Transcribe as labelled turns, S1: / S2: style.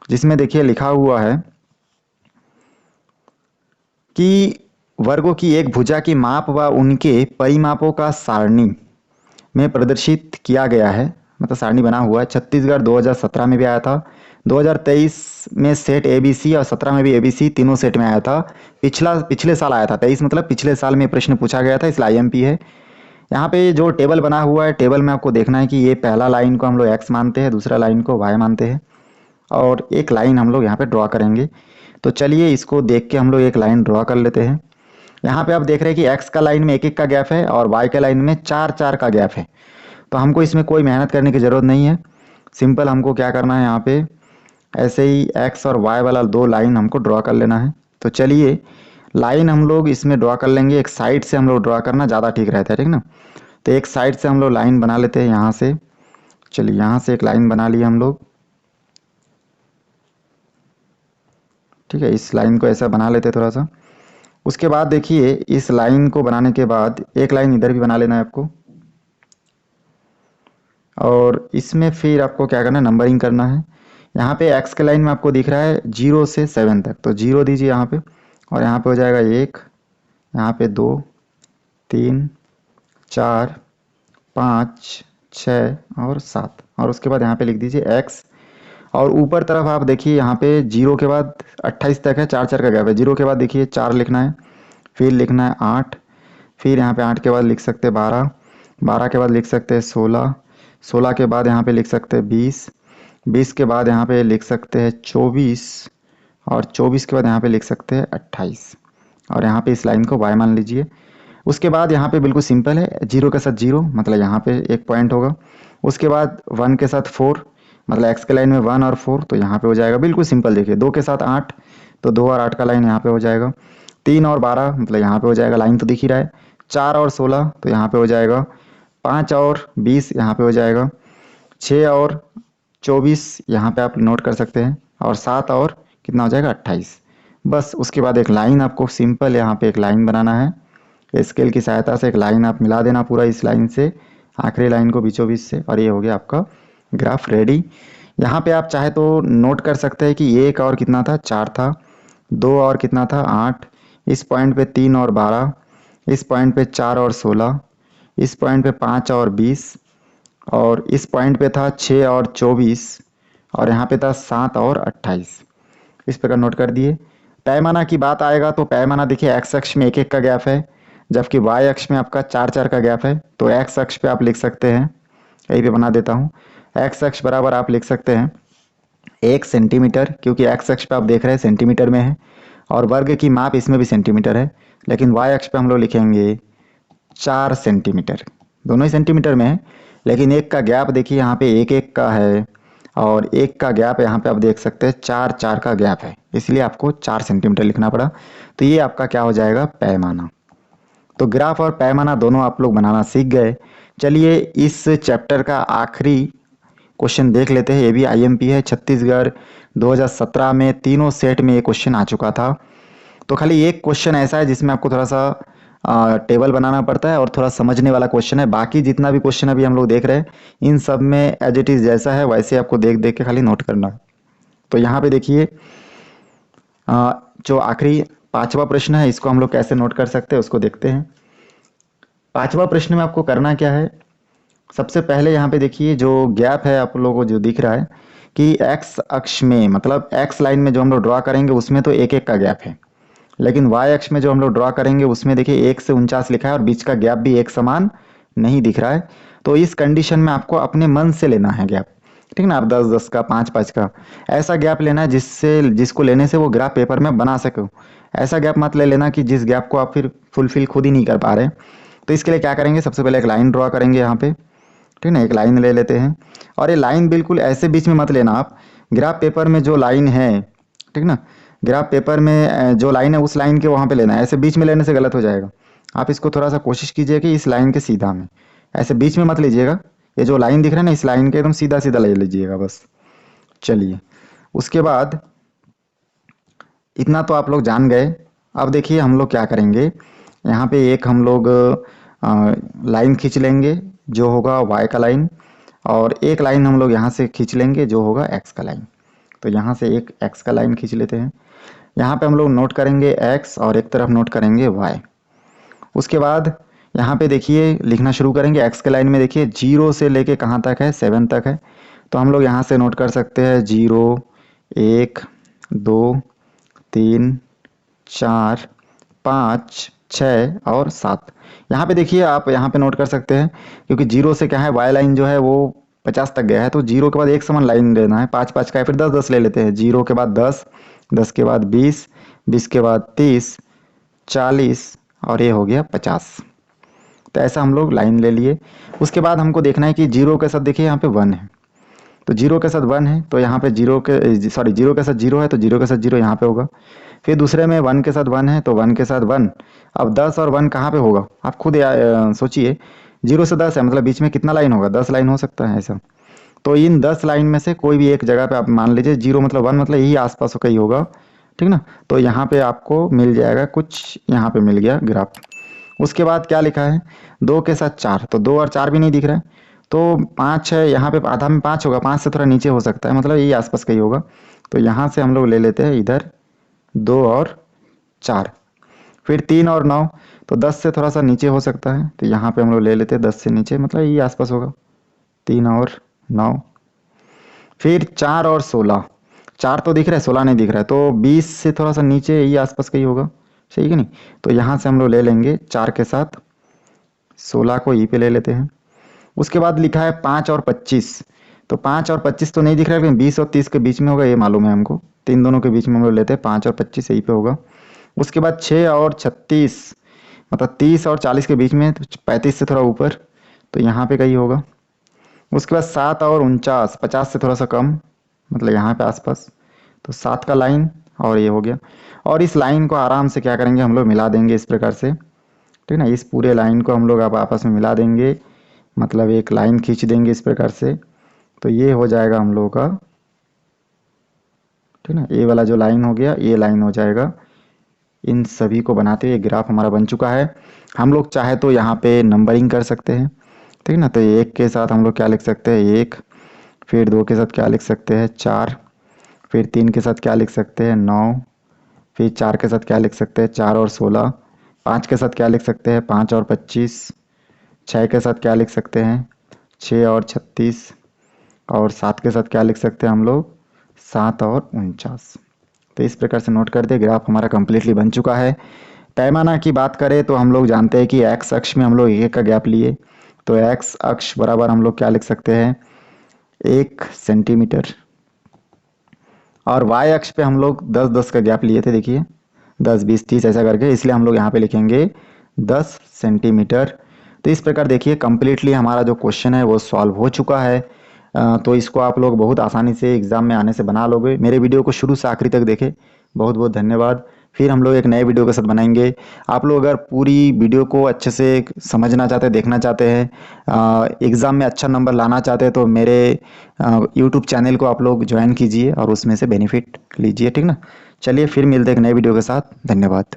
S1: जिसमें देखिए लिखा हुआ है कि वर्गों की एक भुजा की माप व उनके परिमापों का सारणी में प्रदर्शित किया गया है, मतलब सारणी बना हुआ है। छत्तीसगढ़ 2017 में भी आया था, 2023 में सेट एबीसी और 17 में भी एबीसी, तीनों सेट में आया था। पिछले साल आया था, 23 मतलब पिछले साल में प्रश्न पूछा गया था, इसलिए आईएमपी है। यहाँ पे जो टेबल बना हुआ है, टेबल में आपको देखना है कि ये पहला लाइन को हम लोग एक्स मानते हैं, दूसरा लाइन को वाई मानते हैं, और एक लाइन हम लोग यहाँ पे ड्रॉ करेंगे। तो चलिए इसको देख के हम लोग एक लाइन ड्रॉ कर लेते हैं। यहाँ पे आप देख रहे हैं कि एक्स का लाइन में एक एक का गैप है और वाई का लाइन में चार चार का गैप है। तो हमको इसमें कोई मेहनत करने की ज़रूरत नहीं है, सिंपल हमको क्या करना है, यहाँ पे ऐसे ही एक्स और वाई वाला दो लाइन हमको ड्रॉ कर लेना है। तो चलिए लाइन हम लोग इसमें ड्रॉ कर लेंगे, एक साइड से हम लोग ड्रॉ करना ज़्यादा ठीक रहता है, ठीक ना। तो एक साइड से हम लोग लाइन बना लेते हैं यहाँ से। चलिए यहाँ से एक लाइन बना लिया हम लोग, ठीक है। इस लाइन को ऐसा बना लेते हैं थोड़ा सा। उसके बाद देखिए इस लाइन को बनाने के बाद एक लाइन इधर भी बना लेना है आपको, और इसमें फिर आपको क्या करना है, नंबरिंग करना है। यहाँ पे एक्स के लाइन में आपको दिख रहा है 0 से 7 तक, तो 0 दीजिए यहाँ पे, और यहाँ पे हो जाएगा 1, यहाँ पे 2, 3, 4, 5, 6 और 7, और उसके बाद यहाँ पे लिख दीजिए एक्स। और ऊपर तरफ आप देखिए यहाँ पे 0 के बाद 28 तक है, चार चार का गैप है। 0 के बाद देखिए 4 लिखना है, फिर लिखना है 8, फिर यहाँ पे 8 के बाद लिख सकते हैं 12, 12 के बाद लिख सकते हैं 16, 16 के बाद यहाँ पे लिख सकते हैं 20, 20 के बाद यहाँ पे लिख सकते हैं 24, और 24 के बाद यहाँ पे लिख सकते हैं 28, और यहाँ पे इस लाइन को y मान लीजिए। उसके बाद यहाँ पे बिल्कुल सिंपल है, 0 के साथ 0 मतलब यहाँ पे एक पॉइंट होगा। उसके बाद 1 के साथ 4 मतलब एक्स के लाइन में 1 और 4, तो यहाँ पे हो जाएगा बिल्कुल सिंपल। देखिए 2 के साथ 8, तो 2 और 8 का लाइन यहाँ पे हो जाएगा। 3 और 12 मतलब यहाँ पे हो जाएगा, लाइन तो दिख ही रहा है। 4 और 16 तो यहाँ पे हो जाएगा। 5 और 20 यहाँ पे हो जाएगा। 6 और 24 यहाँ पे आप नोट कर सकते हैं, और 7 और कितना हो जाएगा 28। बस उसके बाद एक लाइन आपको सिंपल यहाँ पे एक लाइन बनाना है, स्केल की सहायता से एक लाइन आप मिला देना पूरा इस लाइन से आखिरी लाइन को बीचों बीच से, और ये हो गया आपका ग्राफ रेडी। यहाँ पे आप चाहे तो नोट कर सकते हैं कि एक और कितना था, 4 था, 2 और कितना था, 8, इस पॉइंट पे 3 और 12, इस पॉइंट पे 4 और 16, इस पॉइंट पे 5 और 20, और इस पॉइंट पे था 6 और 24, और यहाँ पे था 7 और 28। इस प्रकार नोट कर दिए। पैमाना की बात आएगा तो पैमाना देखिए एक्स अक्ष में एक एक का गैप है, जबकि वाई अक्ष में आपका चार चार का गैप है। तो एक्स अक्ष पे आप लिख सकते हैं, यहीं पे बना देता हूँ, एक्स अक्ष बराबर आप लिख सकते हैं 1 सेंटीमीटर, क्योंकि एक्स अक्ष पे आप देख रहे हैं सेंटीमीटर में है, और वर्ग की माप इसमें भी सेंटीमीटर है। लेकिन वाई अक्ष पे हम लोग लिखेंगे 4 सेंटीमीटर, दोनों ही सेंटीमीटर में है, लेकिन एक का गैप देखिए यहाँ पे एक एक का है, और एक का गैप यहाँ पे आप देख सकते हैं चार चार का गैप है, इसलिए आपको 4 सेंटीमीटर लिखना पड़ा। तो ये आपका क्या हो जाएगा, पैमाना। तो ग्राफ और पैमाना दोनों आप लोग बनाना सीख गए। चलिए इस चैप्टर का आखिरी क्वेश्चन देख लेते हैं, ये भी आईएमपी है। छत्तीसगढ़ 2017 में तीनों सेट में ये क्वेश्चन आ चुका था। तो खाली एक क्वेश्चन ऐसा है जिसमें आपको थोड़ा सा टेबल बनाना पड़ता है और थोड़ा समझने वाला क्वेश्चन है। बाकी जितना भी क्वेश्चन अभी हम लोग देख रहे हैं इन सब में एज इट इज जैसा है वैसे आपको देख देख के खाली नोट करना है। तो यहाँ पे देखिए जो आखिरी 5वां प्रश्न है इसको हम लोग कैसे नोट कर सकते हैं उसको देखते हैं। 5वां प्रश्न में आपको करना क्या है, सबसे पहले यहाँ पे देखिए जो गैप है आप लोगों को जो दिख रहा है कि एक्स अक्ष में मतलब एक्स लाइन में जो हम लोग ड्रॉ करेंगे उसमें तो एक एक का गैप है, लेकिन वाई अक्ष में जो हम लोग ड्रॉ करेंगे उसमें देखिए 1 से 49 लिखा है और बीच का गैप भी एक समान नहीं दिख रहा है। तो इस कंडीशन में आपको अपने मन से लेना है गैप, ठीक ना। आप 10-10 का 5-5 का ऐसा गैप लेना है जिसको लेने से वो ग्राफ पेपर में बना सको। ऐसा गैप मत ले लेना कि जिस गैप को आप फिर फुलफिल खुद ही नहीं कर पा रहे। तो इसके लिए क्या करेंगे, सबसे पहले एक लाइन ड्रॉ करेंगे यहाँ पे, ठीक ना। एक लाइन ले लेते हैं, और ये लाइन बिल्कुल ऐसे बीच में मत लेना आप, ग्राफ पेपर में जो लाइन है, ठीक ना, ग्राफ पेपर में जो लाइन है उस लाइन के वहाँ पे लेना है। ऐसे बीच में लेने से गलत हो जाएगा। आप इसको थोड़ा सा कोशिश कीजिए कि इस लाइन के सीधा में, ऐसे बीच में मत लीजिएगा। ये जो लाइन दिख रहा है ना इस लाइन के एकदम सीधा सीधा ले लीजिएगा बस। चलिए उसके बाद इतना तो आप लोग जान गए। अब देखिए हम लोग क्या करेंगे, यहाँ पे एक हम लोग लाइन खींच लेंगे जो होगा y का लाइन, और एक लाइन हम लोग यहाँ से खींच लेंगे जो होगा x का लाइन। तो यहाँ से एक x का लाइन खींच लेते हैं। यहाँ पे हम लोग नोट करेंगे x और एक तरफ नोट करेंगे y। उसके बाद यहाँ पे देखिए लिखना शुरू करेंगे। x के लाइन में देखिए 0 से लेके कहाँ तक है, 7 तक है। तो हम लोग यहाँ से नोट कर सकते हैं 0, 1, 2, 3, 4, 5, 6 और 7। यहाँ पे देखिए आप यहाँ पे नोट कर सकते हैं, क्योंकि 0 से क्या है y लाइन जो है वो 50 तक गया है, तो 0 के बाद एक समान लाइन लेना है। 5 5 का है, फिर 10 10 ले लेते हैं। 0 के बाद 10, 10 के बाद 20, 20 के बाद 30, 40 और ये हो गया 50। तो ऐसा हम लोग लाइन ले लिए। उसके बाद हमको देखना है कि 0 के साथ देखिए यहाँ पे 1 है, तो 0 के साथ 1 है, तो यहाँ पे 0 के साथ 0 है, तो 0 के साथ 0 यहाँ पे होगा। फिर दूसरे में 1 के साथ 1 है, तो 1 के साथ 1। अब 10 और 1 कहाँ पे होगा, आप खुद सोचिए। 0 से 10 है, मतलब बीच में कितना लाइन होगा, 10 लाइन हो सकता है ऐसा। तो इन 10 लाइन में से कोई भी एक जगह पे आप मान लीजिए 0 मतलब 1 मतलब यही आसपास का ही होगा, ठीक ना। तो यहाँ पे आपको मिल जाएगा कुछ, यहाँ पे मिल गया ग्राफ। उसके बाद क्या लिखा है, 2 के साथ 4, तो 2 और 4 भी नहीं दिख रहा है। तो 5 है, यहाँ पे आधा में 5 होगा, 5 से थोड़ा नीचे हो सकता है, मतलब यही आसपास का ही होगा। तो यहाँ से हम लोग ले लेते हैं इधर 2 और 4। फिर 3 और 9, तो 10 से थोड़ा सा नीचे हो सकता है, तो यहाँ पे हम लोग ले लेते हैं 10 से नीचे, मतलब यही आसपास होगा, 3 और 9। फिर 4 और 16, 4 तो दिख रहा है, 16 नहीं दिख रहा है, तो 20 से थोड़ा सा नीचे यही आसपास का ही होगा, सही है नहीं। तो यहाँ से हम लोग ले लेंगे 4 के साथ 16 को ई पे ले लेते हैं। उसके बाद लिखा है 5 और 25, तो 5 और 25 तो नहीं दिख रहा है, लेकिन 20 और 30 के बीच में होगा, ये मालूम है हमको। तो इन दोनों के बीच में हम लोग लेते हैं 5 और 25, यही पे होगा। उसके बाद 6 और 36, मतलब 30 और 40 के बीच में, तो 35 से थोड़ा ऊपर, तो यहाँ पे कहीं होगा। उसके बाद 7 और 49, 50 से थोड़ा सा कम, मतलब यहाँ पे आसपास, तो 7 का लाइन और ये हो गया। और इस लाइन को आराम से क्या करेंगे, हम लोग मिला देंगे इस प्रकार से, ठीक ना। इस पूरे लाइन को हम लोग अब आपस में मिला देंगे, मतलब एक लाइन खींच देंगे इस प्रकार से। तो ये हो जाएगा हम लोगों का, ठीक ना, ये वाला जो लाइन हो गया, ये लाइन हो जाएगा। इन सभी को बनाते हुए ग्राफ हमारा बन चुका है। हम लोग चाहे तो यहाँ पे नंबरिंग कर सकते हैं, ठीक ना। तो 1 के साथ हम लोग क्या लिख सकते हैं, 1। फिर 2 के साथ क्या लिख सकते हैं, 4। फिर 3 के साथ क्या लिख सकते हैं, 9। फिर 4 के साथ क्या लिख सकते हैं, 4 और 16। 5 के साथ क्या लिख सकते हैं, 5 और 25। 6 के साथ क्या लिख सकते हैं, 6 और 36। और 7 के साथ क्या लिख सकते हैं हम लोग, 7 और 49। तो इस प्रकार से नोट कर दे। ग्राफ हमारा कम्प्लीटली बन चुका है। पैमाना की बात करें तो हम लोग जानते हैं कि एक्स अक्ष में हम लोग 1 का गैप लिए, तो एक्स अक्ष बराबर हम लोग क्या लिख सकते हैं, 1 सेंटीमीटर। और वाई अक्ष पे हम लोग 10 10 का गैप लिए थे, देखिए 10 20 30 ऐसा करके, इसलिए हम लोग यहाँ पे लिखेंगे 10 सेंटीमीटर। तो इस प्रकार देखिए कम्प्लीटली हमारा जो क्वेश्चन है वो सॉल्व हो चुका है। तो इसको आप लोग बहुत आसानी से एग्ज़ाम में आने से बना लोगे। मेरे वीडियो को शुरू से आखिरी तक देखें, बहुत बहुत धन्यवाद। फिर हम लोग एक नए वीडियो के साथ बनाएंगे। आप लोग अगर पूरी वीडियो को अच्छे से समझना चाहते हैं, देखना चाहते हैं, एग्ज़ाम में अच्छा नंबर लाना चाहते हैं, तो मेरे यूट्यूब चैनल को आप लोग ज्वाइन कीजिए और उसमें से बेनिफिट लीजिए, ठीक ना। चलिए फिर मिलते हैं एक नए वीडियो के साथ। धन्यवाद।